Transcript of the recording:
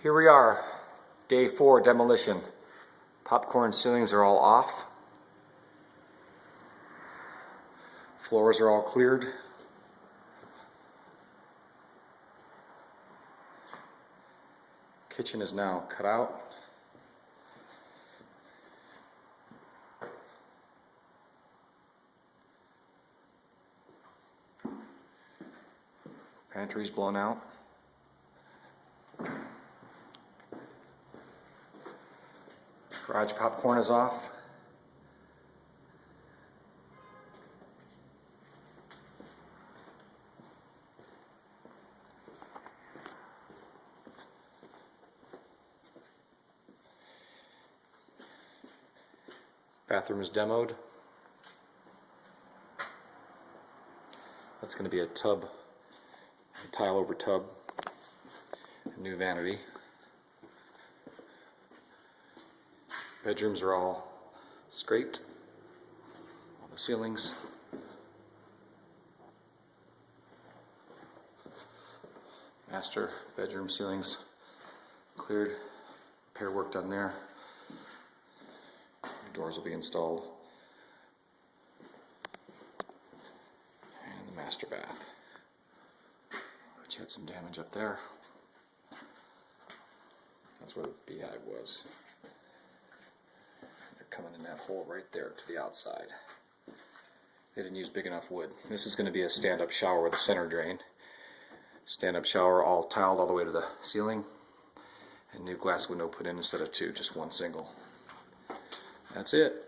Here we are, day 4 demolition. Popcorn ceilings are all off. Floors are all cleared. Kitchen is now cut out. Pantry's blown out. Garage popcorn is off. Bathroom is demoed. That's going to be a tub, a tile over tub, a new vanity. Bedrooms are all scraped, all the ceilings. Master bedroom ceilings cleared, repair work done there. Doors will be installed. And the master bath, which had some damage up there. That's where the beehive was. They're coming in that hole right there to the outside. They didn't use big enough wood. This is going to be a stand-up shower with a center drain. Stand-up shower all tiled all the way to the ceiling. And new glass window put in instead of 2, just one single. That's it.